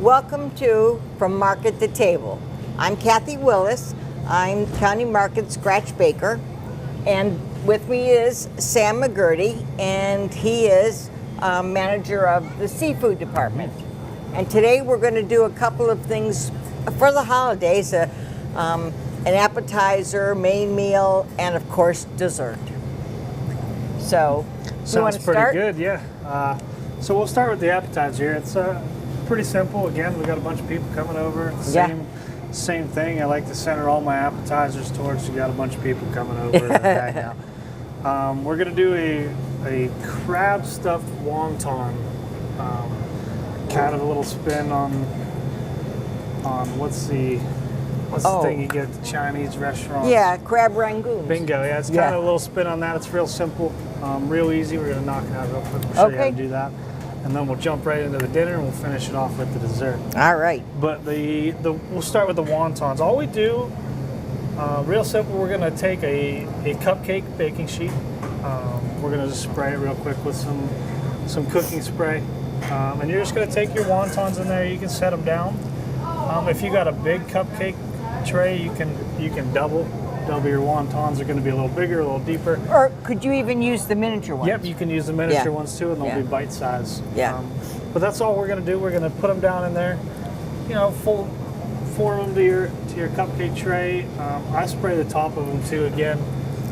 Welcome to From Market to Table. I'm Kathy Willis. I'm County Market Scratch Baker. And with me is Sam McGurty, and he is manager of the seafood department. And today we're going to do a couple of things for the holidays, an appetizer, main meal, and of course dessert. So, sounds pretty good, yeah. So we'll start with the appetizer here. It's pretty simple. Again, we got a bunch of people coming over. Same thing. I like to center all my appetizers towards you got a bunch of people coming over to hang out. We're gonna do a crab stuffed wonton. Kind of a little spin on what's the thing you get at the Chinese restaurants? Yeah, crab rangoons. Bingo. Yeah, it's kind of a little spin on that. It's real simple, real easy. We're gonna knock it out real quick. We'll show you how to do that. And then we'll jump right into the dinner and we'll finish it off with the dessert. All right. But we'll start with the wontons. All we do, real simple, we're gonna take a cupcake baking sheet. We're gonna just spray it real quick with some cooking spray. And you're just gonna take your wontons in there. You can set them down. If you got a big cupcake tray, you can double your wontons. Are going to be a little bigger, a little deeper. Or could you even use the miniature ones? Yep, you can use the miniature ones too, and they'll be bite size. Yeah. But that's all we're going to do. We're going to put them down in there. You know, form them to your cupcake tray. I spray the top of them too again.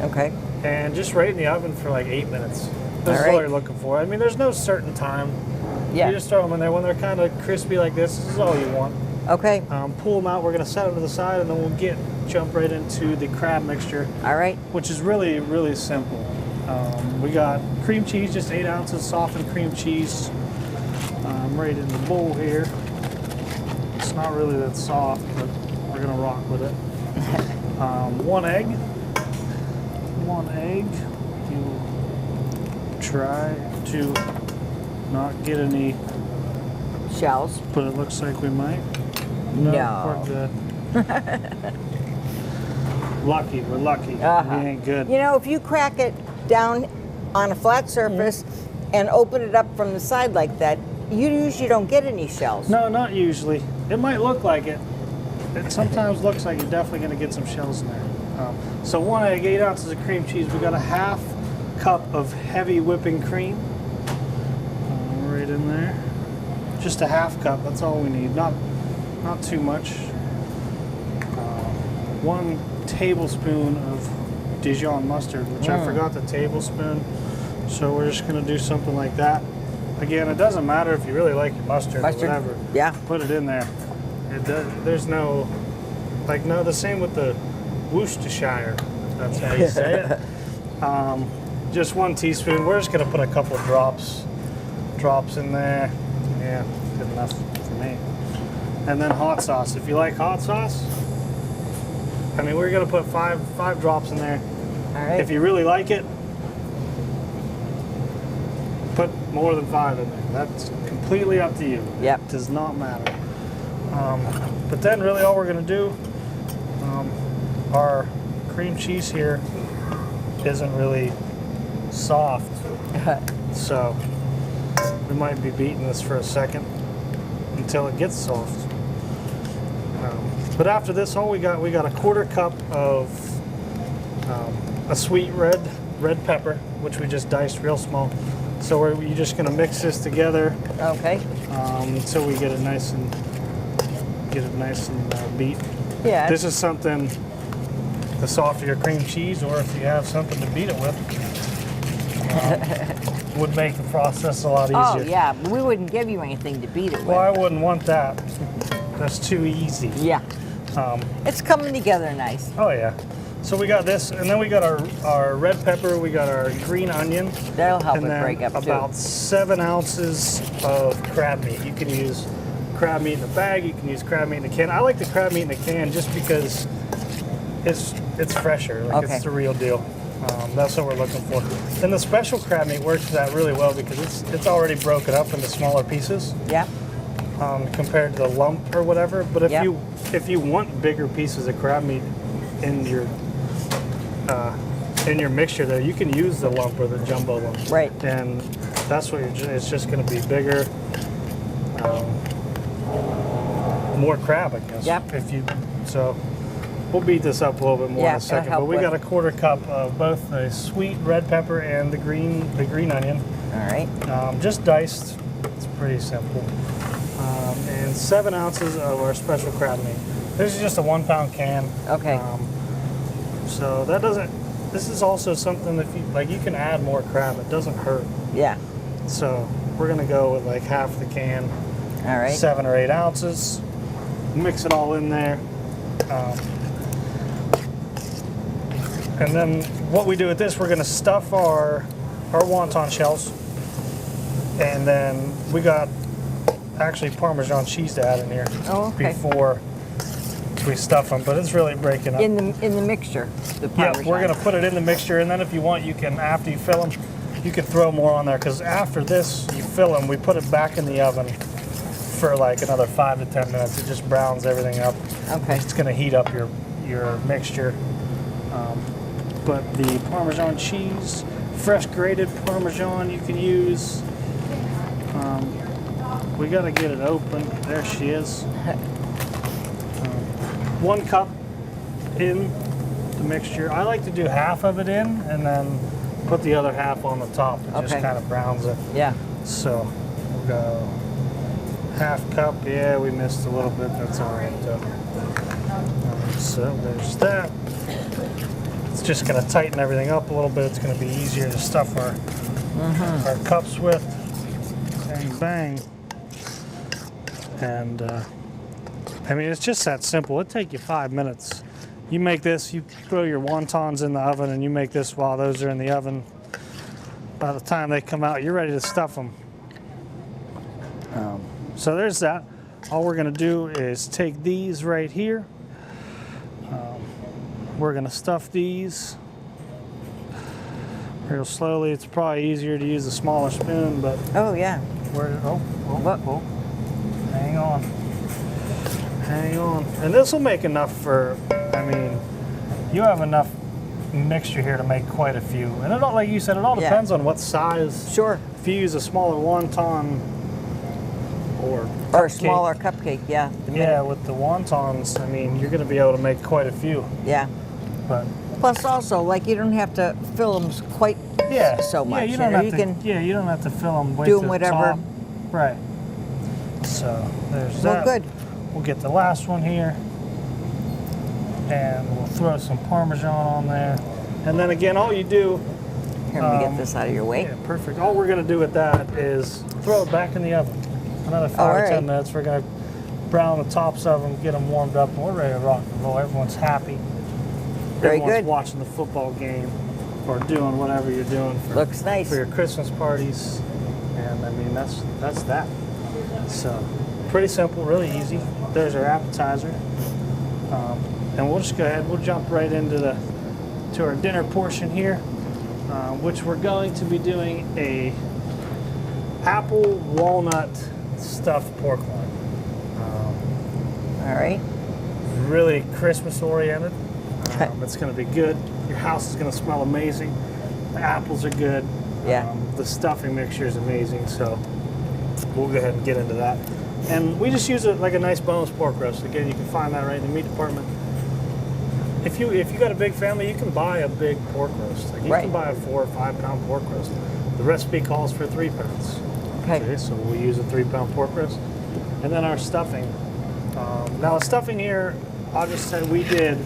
Okay. And just right in the oven for like 8 minutes. This is all you're looking for. I mean, there's no certain time. Yeah. You just throw them in there when they're kind of crispy like this. This is all you want. Okay. Pull them out. We're going to set them to the side, and then we'll jump right into the crab mixture. All right. Which is really, really simple. We got cream cheese, just 8 ounces softened cream cheese, right in the bowl here. It's not really that soft, but we're going to rock with it. 1 egg. 1 egg. You try to not get any shells, but it looks like we might. No. We're good. Lucky. We're lucky. We ain't good. You know, if you crack it down on a flat surface and open it up from the side like that, you usually don't get any shells. No, not usually. It might look like it. It sometimes looks like you're definitely going to get some shells in there. So 1 egg, 8 ounces of cream cheese. We got a ½ cup of heavy whipping cream. Right in there. Just a ½ cup. That's all we need. Not too much. 1 tablespoon of Dijon mustard, which I forgot the tablespoon. So we're just going to do something like that. Again, it doesn't matter if you really like your mustard or whatever. Yeah. Put it in there. There's no, the same with the Worcestershire, if that's how you say it. Just 1 teaspoon. We're just going to put a couple of drops in there. Yeah, good enough for me. And then hot sauce. If you like hot sauce, I mean, we're going to put five drops in there. All right. If you really like it, put more than 5 in there. That's completely up to you. Yep. It does not matter. But then really all we're going to do, our cream cheese here isn't really soft. So we might be beating this for a second until it gets soft. But after this, we got a 1/4 cup of a sweet red pepper, which we just diced real small. So you're just going to mix this together. Okay. Until we get it nice and beat. Yeah. This is something, the softer your cream cheese, or if you have something to beat it with, would make the process a lot easier. Oh yeah, but we wouldn't give you anything to beat it with. Well, I wouldn't want that. That's too easy. Yeah. It's coming together nice. Oh yeah. So we got this, and then we got our red pepper, we got our green onion. That'll help it break up too. About 7 ounces of crab meat. You can use crab meat in a bag, you can use crab meat in a can. I like the crab meat in a can just because it's fresher, it's the real deal. That's what we're looking for. And the special crab meat works for that really well because it's already broken up into smaller pieces. Yeah. Compared to the lump or whatever. But if you want bigger pieces of crab meat in your mixture there, you can use the lump or the jumbo lump. Right. And that's what it's just going to be bigger. more crab, I guess. Yep. So we'll beat this up a little bit more in a second. But we got a 1/4 cup of both the sweet red pepper and the green onion. All right. Just diced. It's pretty simple. And 7 ounces of our special crab meat. This is just a 1-pound can. Okay. So that doesn't. This is also something that you can add more crab. It doesn't hurt. Yeah. So we're gonna go with like half the can. All right. 7 or 8 ounces. Mix it all in there. And then what we do with this, we're gonna stuff our wonton shells. And then we got actually Parmesan cheese to add in here before we stuff them, but it's really breaking up. In the mixture, the Parmesan. Yeah, we're gonna put it in the mixture, and then if you want, you can, after you fill them, you can throw more on there, because after this, you fill them, we put it back in the oven for like another 5 to 10 minutes. It just browns everything up. Okay. It's gonna heat up your mixture. But the Parmesan cheese, fresh grated Parmesan you can use. We gotta get it open. There she is. 1 cup in the mixture. I like to do half of it in and then put the other half on the top. It just kind of browns it. Yeah. So we'll go 1/2 cup. Yeah, we missed a little bit. That's all right though. So there's that. It's just going to tighten everything up a little bit. It's going to be easier to stuff our cups with. Bang, bang. And I mean, it's just that simple. It'll take you 5 minutes. You make this, you throw your wontons in the oven, and you make this while those are in the oven. By the time they come out, you're ready to stuff them. So there's that. All we're going to do is take these right here. We're going to stuff these real slowly. It's probably easier to use a smaller spoon, but Oh yeah. Hang on. Hang on. And this will make enough for, I mean, you have enough mixture here to make quite a few. And it all, like you said, it all depends on what size. Sure. If you use a smaller wonton or a smaller cupcake, yeah. Yeah, with the wontons, I mean, you're going to be able to make quite a few. Yeah. But plus also, like, you don't have to fill them quite so much. Yeah, you don't have to fill them way do to them the whatever. top. Right. So there's Well, that. good. We'll get the last one here, and we'll throw some Parmesan on there. And then again, all you do. Here, let me get this out of your way. Yeah, perfect. All we're going to do with that is throw it back in the oven. Another 5 or 10 minutes. We're going to brown the tops of them, get them warmed up, and we're ready to rock and roll. Everyone's happy. Very Everyone's good. watching the football game or doing whatever you're doing Looks nice. for your Christmas parties. And I mean, that's that. So pretty simple, really easy. There's our appetizer. And we'll just go ahead, we'll jump right into our dinner portion here, which we're going to be doing a apple walnut stuffed pork loin. All right. Really Christmas oriented. It's going to be good. Your house is going to smell amazing. The apples are good. Yeah. The stuffing mixture is amazing. So we'll go ahead and get into that. And we just use it like a nice boneless pork roast. Again, you can find that right in the meat department. If you got a big family, you can buy a big pork roast. Like you can buy a 4 or 5 pound pork roast. The recipe calls for 3 pounds. Okay. So we'll use a 3 pound pork roast. And then our stuffing. Now the stuffing here, I'll just say we did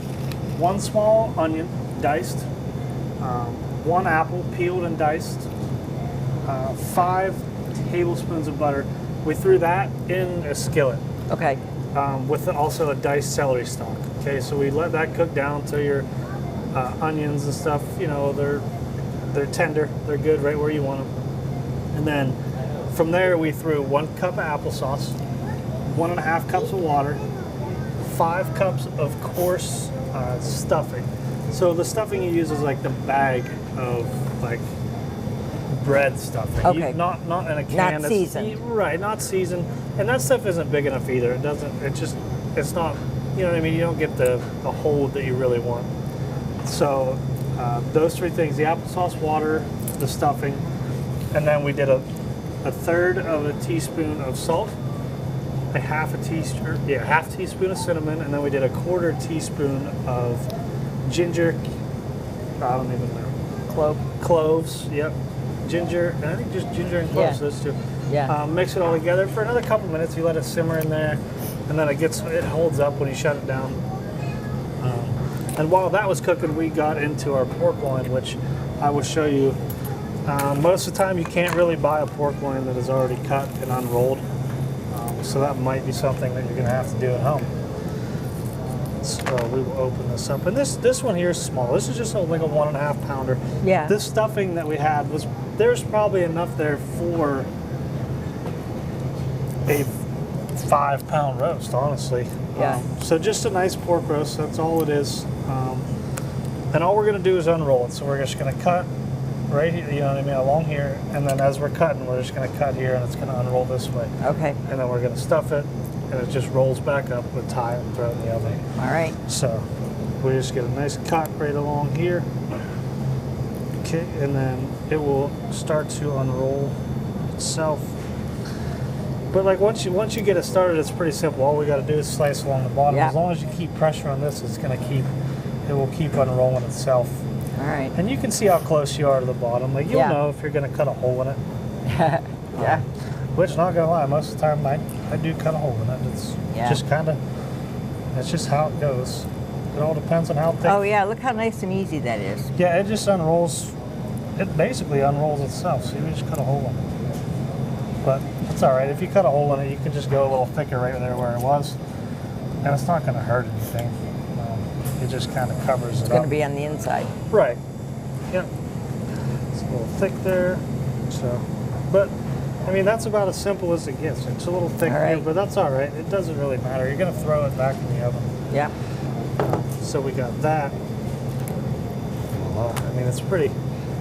1 small onion, diced, 1 apple, peeled and diced, 5 tablespoons of butter. We threw that in a skillet. Okay. With also a diced celery stalk. Okay, so we let that cook down till your onions and stuff, you know, they're tender, they're good right where you want them. And then from there we threw 1 cup of applesauce, 1.5 cups of water, 5 cups of coarse stuffing. So the stuffing you use is like the bag of like bread stuffing. Okay. Not in a can. Not seasoned. Right, not seasoned. And that stuff isn't big enough either. It's not, you know what I mean? You don't get the hold that you really want. So those 3 things, the applesauce, water, the stuffing, and then we did a 1/3 of a teaspoon of salt, like half teaspoon of cinnamon, and then we did a 1/4 teaspoon of ginger. I don't even know. Cloves. Yep. Ginger, and I think just ginger and cloves. Those two. Yeah. Mix it all together for another couple minutes. You let it simmer in there, and then it holds up when you shut it down. And while that was cooking, we got into our pork loin, which I will show you. Most of the time, you can't really buy a pork loin that is already cut and unrolled. So that might be something that you're going to have to do at home. So we will open this up. And this one here is small. This is just like a 1.5 pounder. Yeah. This stuffing that we had there's probably enough there for a 5-pound roast, honestly. Yeah. So just a nice pork roast. That's all it is. And all we're going to do is unroll it. So we're just going to cut right here, you know what I mean, along here, and then as we're cutting, we're just going to cut here, and it's going to unroll this way. Okay. And then we're going to stuff it, and it just rolls back up with tie and throw it in the oven. All right. So we just get a nice cut right along here. Okay, and then it will start to unroll itself. But like once you get it started, it's pretty simple. All we got to do is slice along the bottom. Yeah. As long as you keep pressure on this, it will keep unrolling itself. All right. And you can see how close you are to the bottom. Like you'll know if you're going to cut a hole in it. Yeah. Which, not gonna lie, most of the time I do cut a hole in it. It's just kind of, that's just how it goes. It all depends on how thick. Oh yeah, look how nice and easy that is. Yeah, it just unrolls. It basically unrolls itself. So you just cut a hole in it. But it's all right. If you cut a hole in it, you can just go a little thicker right there where it was, and it's not going to hurt anything. It just kind of covers it up. It's going to be on the inside. Right. Yep. It's a little thick there. So, but I mean that's about as simple as it gets. It's a little thick here, but that's all right. It doesn't really matter. You're going to throw it back in the oven. Yeah. So we got that. Well, I mean it's pretty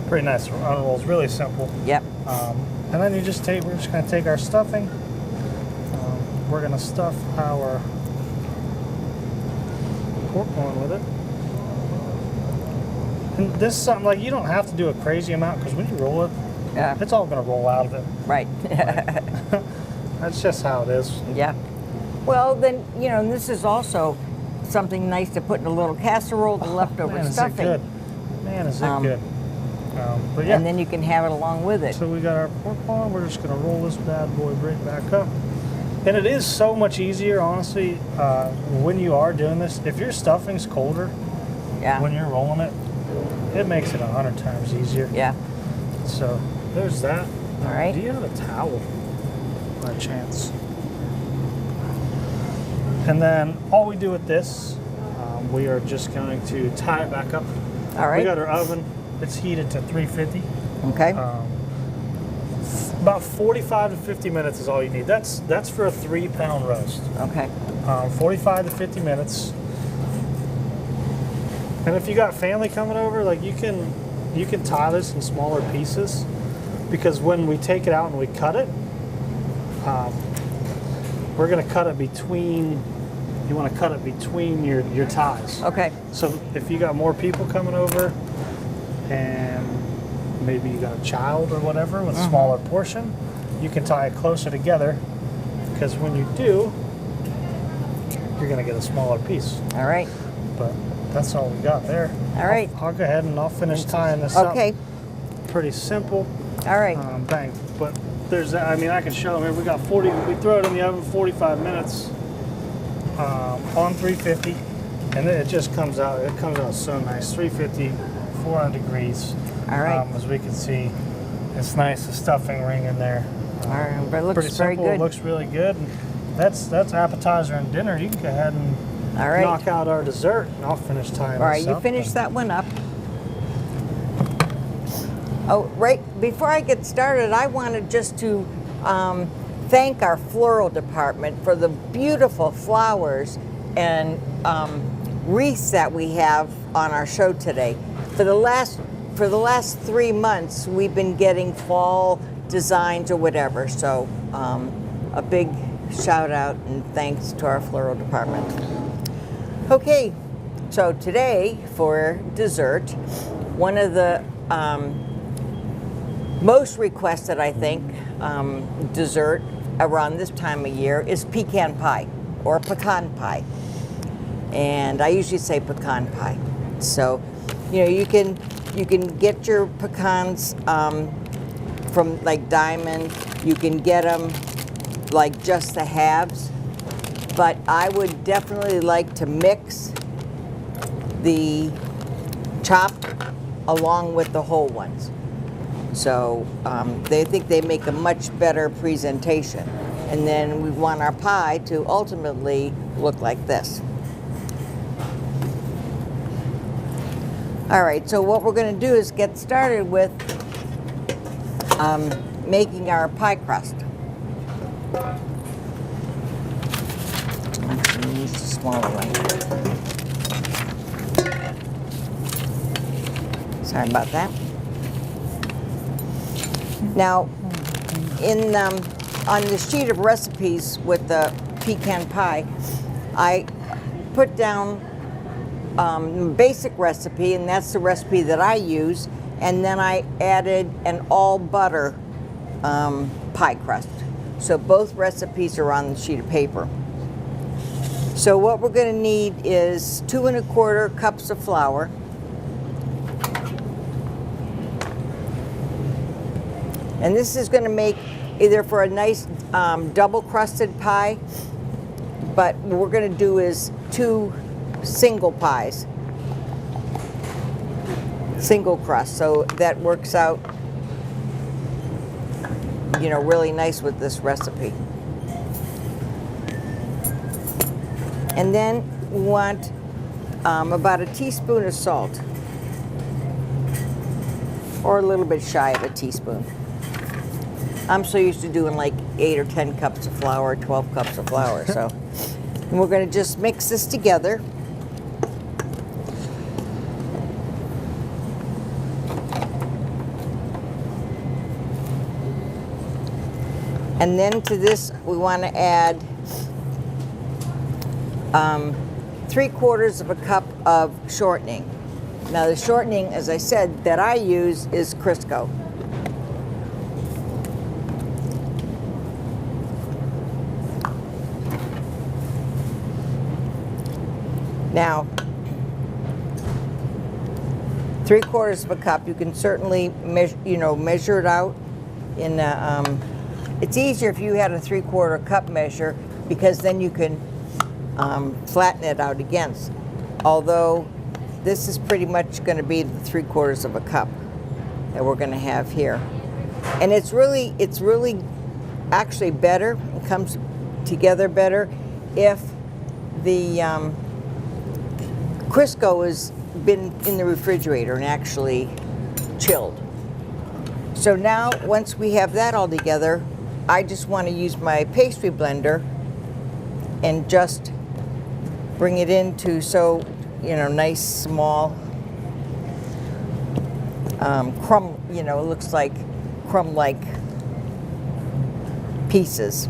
nice. It unrolls really simple. Yep. And then we're just going to take our stuffing. We're going to stuff our pork loin with it. And this is something like you don't have to do a crazy amount because when you roll it, it's all going to roll out of it. Right. That's just how it is. Yeah. Well, then, you know, this is also something nice to put in a little casserole, the leftover stuffing. Is it good. Man, is it good. But yeah. And then you can have it along with it. So we got our pork loin. We're just going to roll this bad boy right back up. And it is so much easier, honestly, when you are doing this. If your stuffing's colder, when you're rolling it, it makes it 100 times easier. Yeah. So there's that. All right. Do you have a towel by chance? And then all we do with this, we are just going to tie it back up. All right. We got our oven. It's heated to 350. Okay. About 45 to 50 minutes is all you need. That's for a 3-pound roast. Okay. 45 to 50 minutes. And if you got family coming over, like you can tie this in smaller pieces, because when we take it out and we cut it, we're going to cut it between. You want to cut it between your ties. Okay. So if you got more people coming over, and maybe you got a child or whatever with a smaller portion, you can tie it closer together, because when you do, you're going to get a smaller piece. All right. But that's all we got there. All right. I'll go ahead and I'll finish tying this up. Okay. Pretty simple. All right. Bang. But there's that. I mean, I can show them here. We got 40. We throw it in the oven 45 minutes on 350, and then it just comes out. It comes out so nice. 350, 400 degrees. All right. As we can see, it's nice. The stuffing ring in there. All right. But it looks pretty very simple. good. It looks really good. And that's appetizer and dinner. You can go ahead and knock out our dessert, and I'll finish tying this up. All right, you finish that one up. Oh, right, before I get started, I wanted just to thank our floral department for the beautiful flowers and wreaths that we have on our show today. For the last 3 months, we've been getting fall designs or whatever, so a big shout out and thanks to our floral department. Okay, so today for dessert, one of the most requested, I think, dessert around this time of year is pecan pie or pecan pie. And I usually say pecan pie. So, you know, you can get your pecans from like Diamond. You can get them like just the halves. But I would definitely like to mix the chopped along with the whole ones. So they think they make a much better presentation. And then we want our pie to ultimately look like this. All right, so what we're going to do is get started with making our pie crust. Actually, use the smaller one. Sorry about that. Now, on the sheet of recipes with the pecan pie, I put down basic recipe, and that's the recipe that I use, and then I added an all butter pie crust. So both recipes are on the sheet of paper. So what we're going to need is 2 1/4 cups of flour, and this is going to make either for a nice double crusted pie, but what we're going to do is 2 single pies, single crust, so that works out, you know, really nice with this recipe. And then we want about a teaspoon of salt, or a little bit shy of a teaspoon. I'm so used to doing like 8 or 10 cups of flour, 12 cups of flour, so. And we're going to just mix this together. And then to this, we want to add 3/4 of a cup of shortening. Now the shortening, as I said, that I use is Crisco. Now, 3/4 of a cup, you can certainly measure it out in it's easier if you had a 3/4 cup measure, because then you can flatten it out against. Although this is pretty much going to be the 3/4 of a cup that we're going to have here, and it's really actually better. It comes together better if the Crisco has been in the refrigerator and actually chilled. So now, once we have that all together, I just want to use my pastry blender and just bring it into, so, you know, nice small crumb, you know, it looks like crumb-like pieces.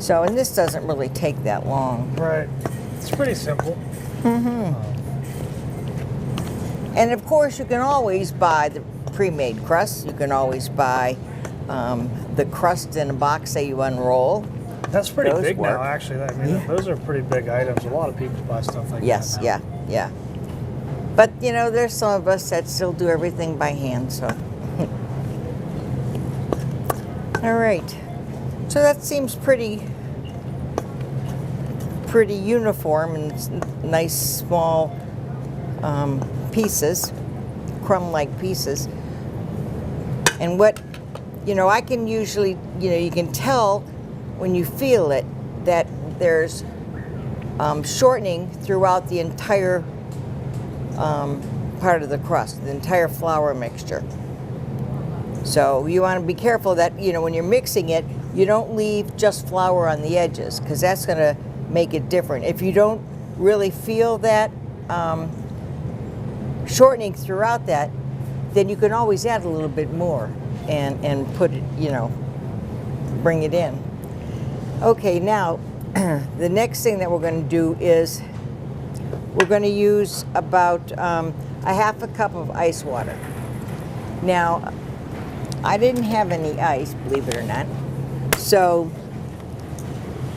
So, and this doesn't really take that long. Right. It's pretty simple. Mm-hmm. And of course, you can always buy the pre-made crust. You can always buy the crust in a box that you unroll. That's pretty Those big work. now, actually. I mean, those are pretty big items. A lot of people buy stuff like Yes, that now. yeah. But, you know, there's some of us that still do everything by hand, so. All right. So that seems pretty uniform, and it's nice small pieces, crumb-like pieces. And what, you know, I can usually, you know, you can tell when you feel it that there's shortening throughout the entire part of the crust, the entire flour mixture. So you want to be careful that, you know, when you're mixing it, you don't leave just flour on the edges, because that's going to make it different. If you don't really feel that shortening throughout that, then you can always add a little bit more and put it, you know, bring it in. Okay, now the next thing that we're going to do is we're going to use about a half a cup of ice water. Now, I didn't have any ice, believe it or not. So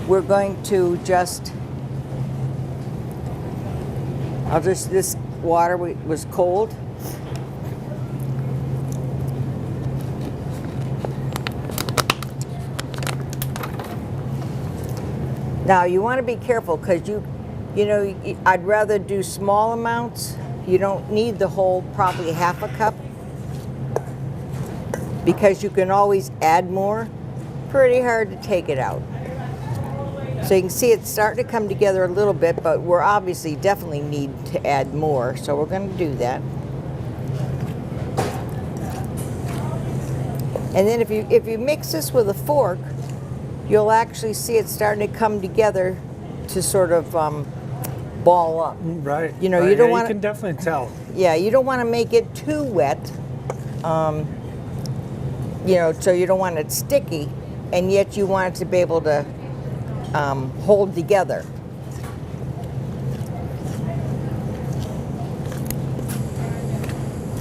we're going to just, this water was cold. Now you want to be careful because you know, I'd rather do small amounts. You don't need the whole, probably half a cup, because you can always add more. Pretty hard to take it out. So you can see it's starting to come together a little bit, but we're obviously definitely need to add more, so we're going to do that. And then if you mix this with a fork, you'll actually see it starting to come together to sort of ball up. Right. You know, right. you don't Yeah, want you can definitely tell. Yeah, you don't want to make it too wet. You know, so you don't want it sticky, and yet you want it to be able to hold together.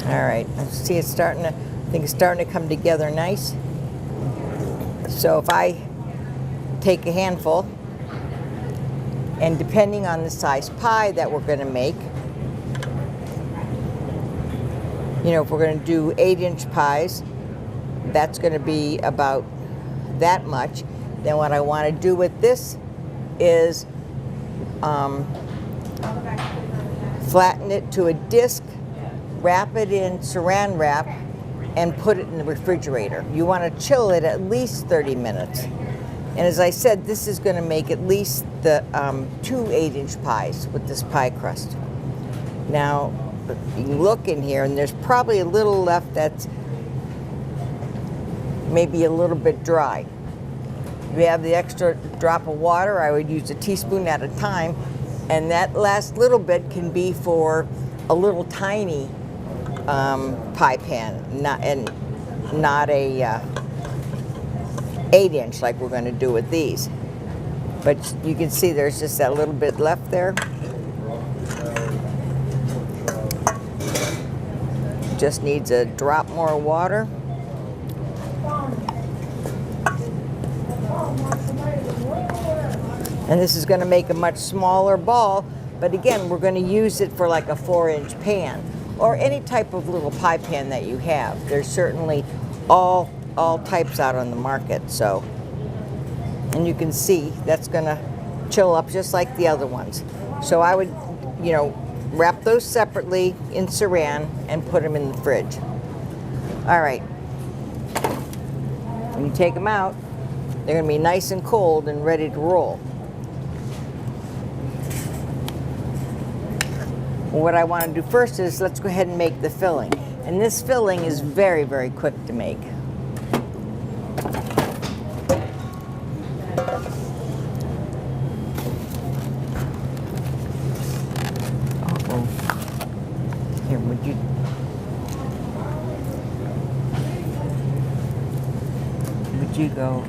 All right, see it's starting to, I think it's starting to come together nice. So if I take a handful, and depending on the size pie that we're going to make, you know, if we're going to do 8-inch pies, that's going to be about that much. Then what I want to do with this is flatten it to a disc, wrap it in saran wrap, and put it in the refrigerator. You want to chill it at least 30 minutes. And as I said, this is going to make at least the 2 8-inch pies with this pie crust. Now, you can look in here, and there's probably a little left that's maybe a little bit dry. If you have the extra drop of water, I would use a teaspoon at a time, and that last little bit can be for a little tiny pie pan, not a 8-inch like we're going to do with these. But you can see there's just that little bit left there. Just needs a drop more water. And this is going to make a much smaller ball, but again, we're going to use it for like a 4-inch pan or any type of little pie pan that you have. There's certainly all types out on the market. So, and you can see that's going to chill up just like the other ones. So I would, you know, wrap those separately in saran and put them in the fridge. All right. When you take them out, they're going to be nice and cold and ready to roll. What I want to do first is let's go ahead and make the filling. And this filling is very, very quick to make. Uh-oh. Here, would you go?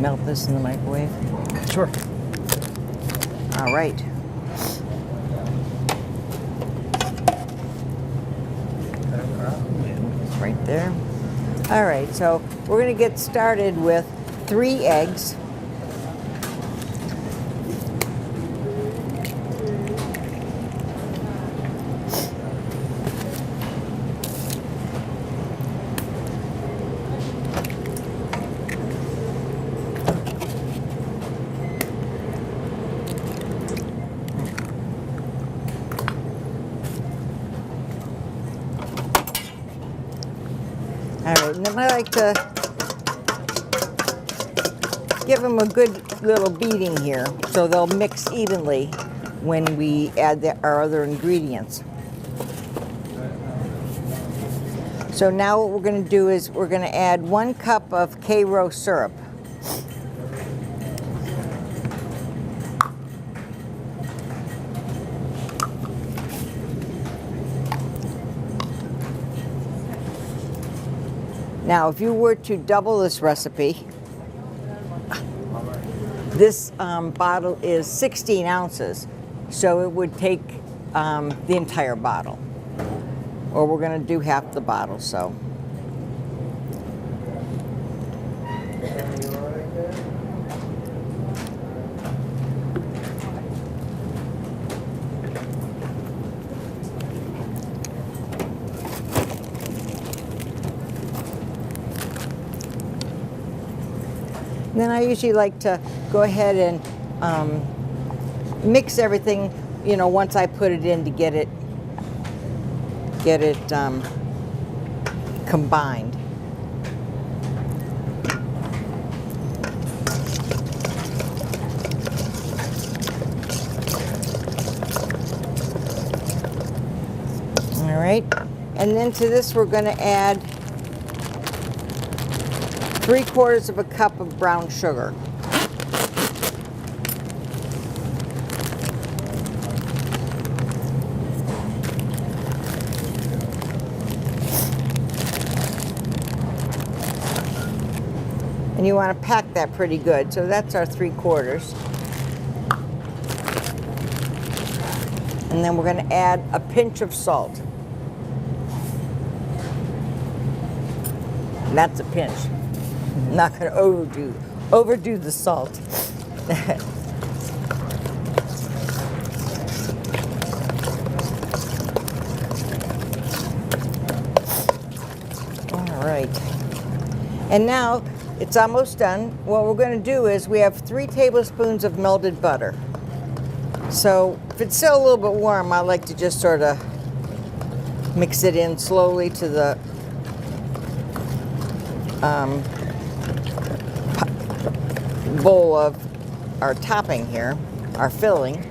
Melt this in the microwave? Sure. All right. It's right there. All right, so we're going to get started with 3 eggs. All right, and then I like to give them a good little beating here so they'll mix evenly when we add our other ingredients. So now what we're going to do is we're going to add 1 cup of Karo syrup. Now, if you were to double this recipe, this bottle is 16 ounces, so it would take the entire bottle. Or we're going to do half the bottle, so. And then I usually like to go ahead and mix everything, you know, once I put it in to get it combined. All right, and then to this we're going to add 3/4 of a cup of brown sugar. And you want to pack that pretty good. So that's our 3/4. And then we're going to add a pinch of salt. And that's a pinch. I'm not going to overdo the salt. All right. And now it's almost done. What we're going to do is we have 3 tablespoons of melted butter. So if it's still a little bit warm, I like to just sort of mix it in slowly to the bowl of our topping here, our filling.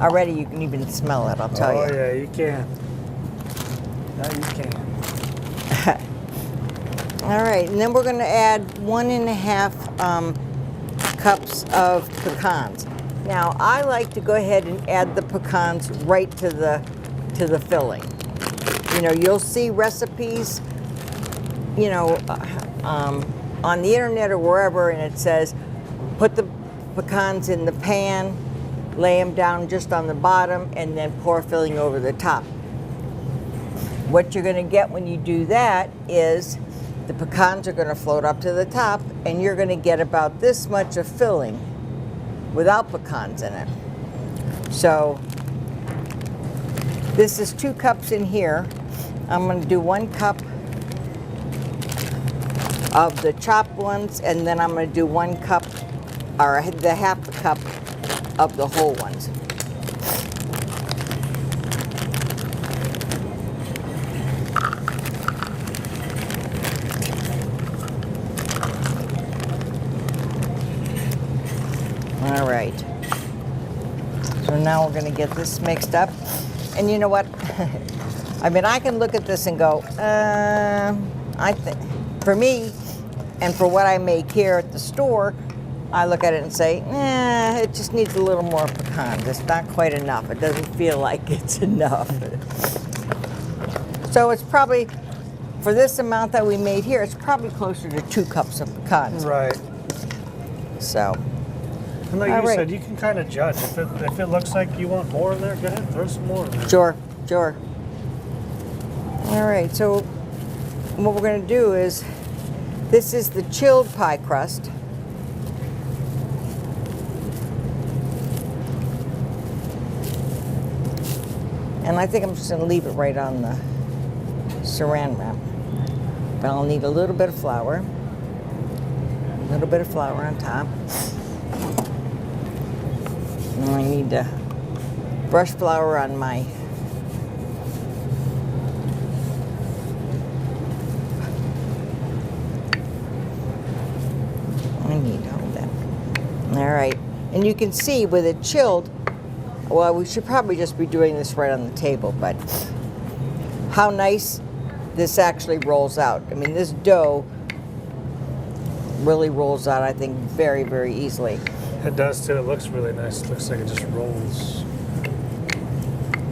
Already you can even smell it, I'll tell you. Oh yeah, you can. Now you can. All right, and then we're going to add 1.5 cups of pecans. Now, I like to go ahead and add the pecans right to the filling. You know, you'll see recipes, you know, on the internet or wherever, and it says put the pecans in the pan, lay them down just on the bottom, and then pour filling over the top. What you're going to get when you do that is the pecans are going to float up to the top, and you're going to get about this much of filling without pecans in it. So this is 2 cups in here. I'm going to do 1 cup of the chopped ones, and then I'm going to do 1 cup, or the half a cup of the whole ones. All right. So now we're going to get this mixed up. And you know what? I mean, I can look at this and go, I think, for me, and for what I make here at the store, I look at it and say, it just needs a little more pecans. It's not quite enough. It doesn't feel like it's enough. So it's probably, for this amount that we made here, it's probably closer to 2 cups of pecans. Right. So. And like you said, you can kind of judge. If it looks like you want more in there, go ahead, throw some more in there. Sure, sure. All right, so what we're going to do is, this is the chilled pie crust. And I think I'm just going to leave it right on the saran wrap. But I'll need a little bit of flour. A little bit of flour on top. And I need to brush flour on my All right, and you can see with it chilled, well, we should probably just be doing this right on the table, but how nice this actually rolls out. I mean, this dough really rolls out, I think, very, very easily. It does too. It looks really nice. It looks like it just rolls.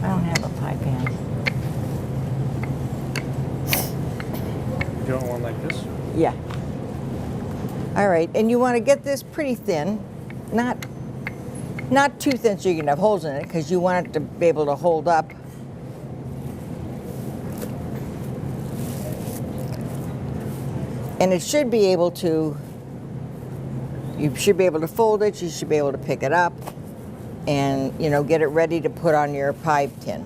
I don't have a pie pan. You want one like this? Yeah. All right, and you want to get this pretty thin, not too thin so you can have holes in it, because you want it to be able to hold up. And it should be able to, you should be able to fold it, you should be able to pick it up, and, you know, get it ready to put on your pie tin.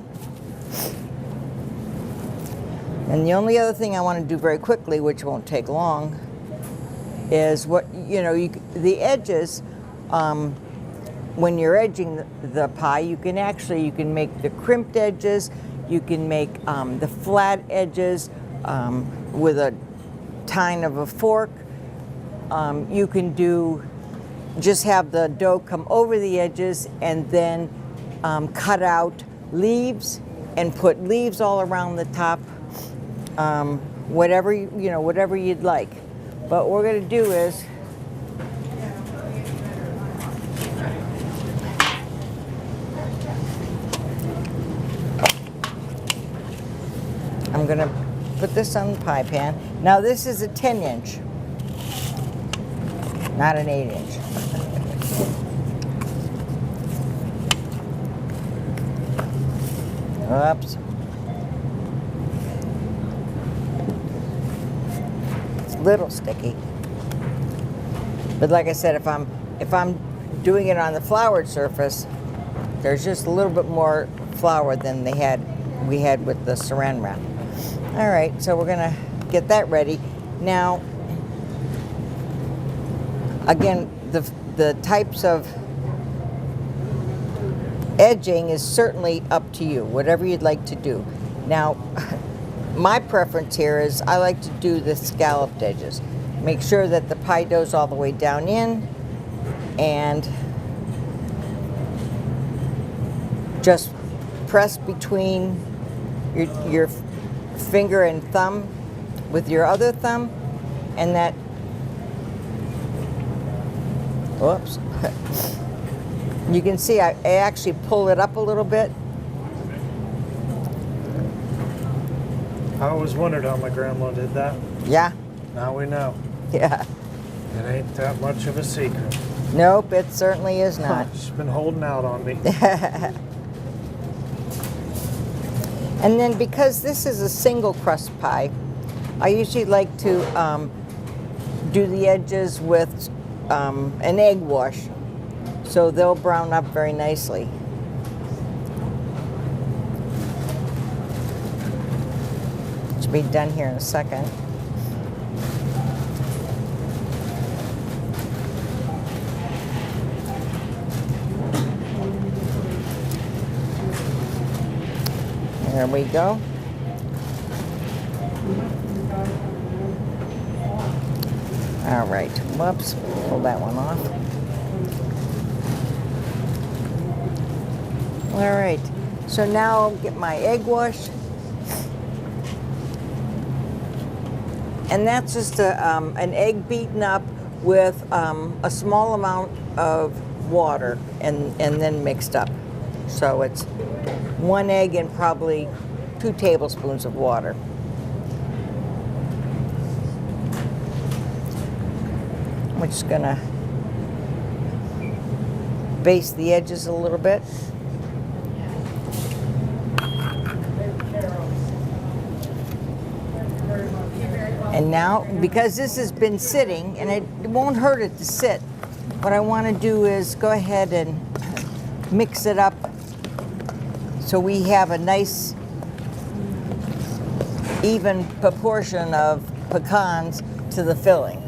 And the only other thing I want to do very quickly, which won't take long, is what, you know, the edges, when you're edging the pie, you can make the crimped edges, you can make the flat edges with a tine of a fork. You can just have the dough come over the edges and then cut out leaves and put leaves all around the top, whatever you'd like. But what we're going to do is I'm going to put this on the pie pan. Now this is a 10-inch, not an 8-inch. Oops. It's a little sticky. But like I said, if I'm doing it on the floured surface, there's just a little bit more flour than we had with the saran wrap. All right, so we're gonna get that ready. Now, again, the types of edging is certainly up to you, whatever you'd like to do. Now, my preference here is I like to do the scalloped edges. Make sure that the pie dough's all the way down in, and just press between your finger and thumb with your other thumb, and that, whoops. You can see I actually pull it up a little bit. I always wondered how my grandma did that. Yeah. Now we know. Yeah. It ain't that much of a secret. Nope, it certainly is not. She's been holding out on me. And then because this is a single crust pie, I usually like to do the edges with an egg wash, so they'll brown up very nicely. Should be done here in a second. There we go. All right, whoops, pull that one off. All right, so now I'll get my egg wash. And that's just an egg beaten up with a small amount of water and then mixed up. So it's 1 egg and probably 2 tablespoons of water. I'm just gonna baste the edges a little bit. And now, because this has been sitting, and it won't hurt it to sit, what I want to do is go ahead and mix it up so we have a nice even proportion of pecans to the filling.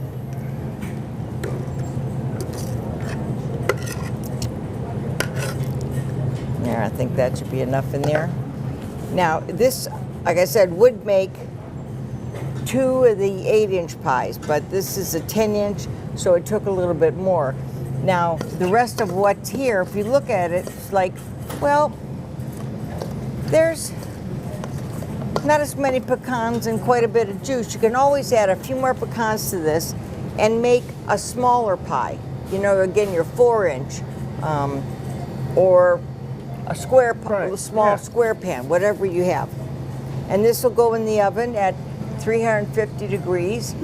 There, I think that should be enough in there. Now this, like I said, would make 2 of the 8-inch pies, but this is a 10-inch, so it took a little bit more. Now, the rest of what's here, if you look at it, it's like, well, there's not as many pecans and quite a bit of juice. You can always add a few more pecans to this and make a smaller pie. You know, again, your 4-inch or a square, right, small square pan, whatever you have. And this will go in the oven at 350 degrees,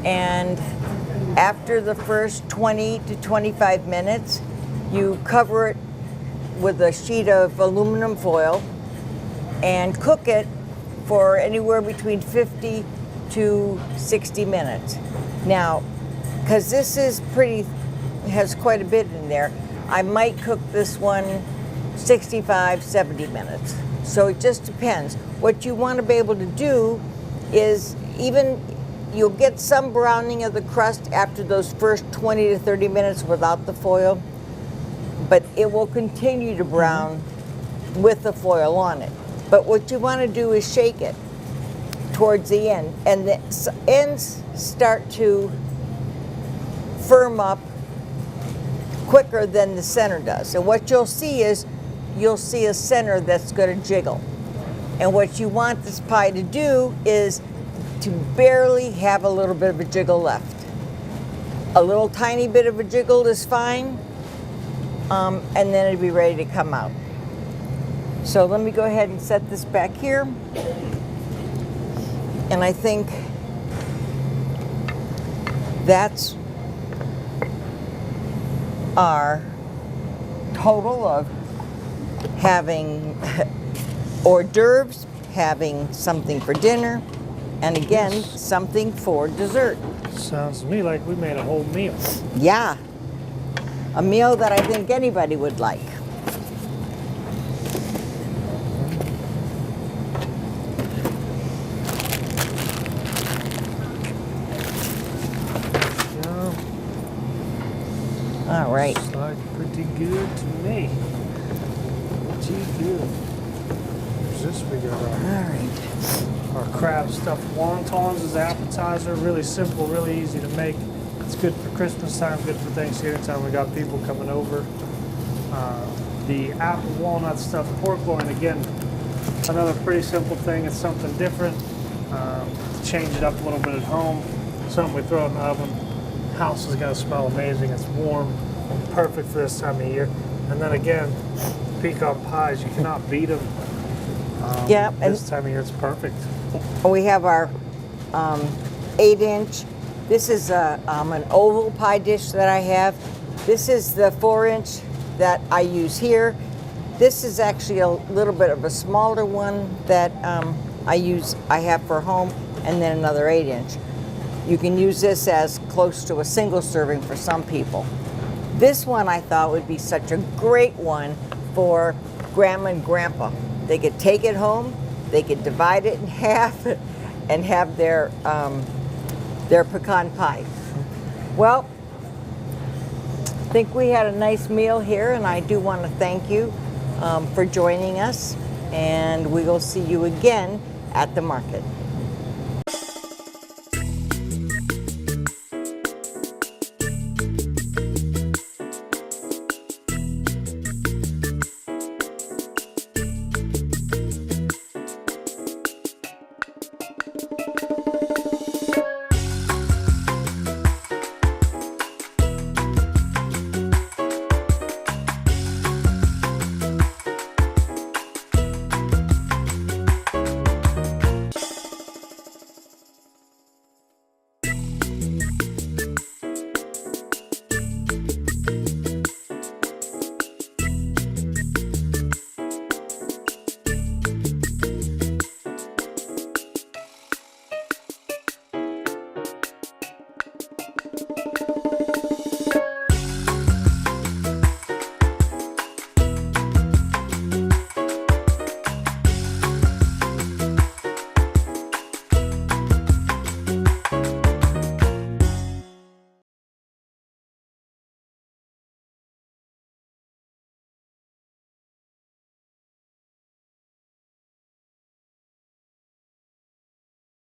and After the first 20 to 25 minutes, you cover it with a sheet of aluminum foil and cook it for anywhere between 50 to 60 minutes. Now, because this is has quite a bit in there, I might cook this one 65, 70 minutes. So it just depends. What you want to be able to do is you'll get some browning of the crust after those first 20 to 30 minutes without the foil, but it will continue to brown with the foil on it. But what you want to do is shake it towards the end, and the ends start to firm up quicker than the center does. And what you'll see is you'll see a center that's going to jiggle. And what you want this pie to do is to barely have a little bit of a jiggle left. A little tiny bit of a jiggle is fine, and then it'll be ready to come out. So let me go ahead and set this back here. And I think that's our total of having hors d'oeuvres, having something for dinner, and again, something for dessert. Sounds to me like we made a whole meal. Yeah, a meal that I think anybody would like. All right. Looks like pretty good to me. Pretty good. Where's this we got on? All right. Our crab stuffed wontons as appetizer. Really simple, really easy to make. It's good for Christmas time, good for Thanksgiving time. We got people coming over. The apple walnut stuffed pork loin, again, another pretty simple thing. It's something different. Change it up a little bit at home. Something we throw in the oven. House is going to smell amazing. It's warm, perfect for this time of year. And then again, pecan pies, you cannot beat them. Yeah, this time of year, it's perfect. We have our 8-inch. This is an oval pie dish that I have. This is the 4-inch that I use here. This is actually a little bit of a smaller one that I have for home, and then another 8-inch. You can use this as close to a single serving for some people. This one I thought would be such a great one for Grandma and Grandpa. They could take it home, they could divide it in half, and have their pecan pie. Well, I think we had a nice meal here, and I do want to thank you for joining us, and we will see you again at the market.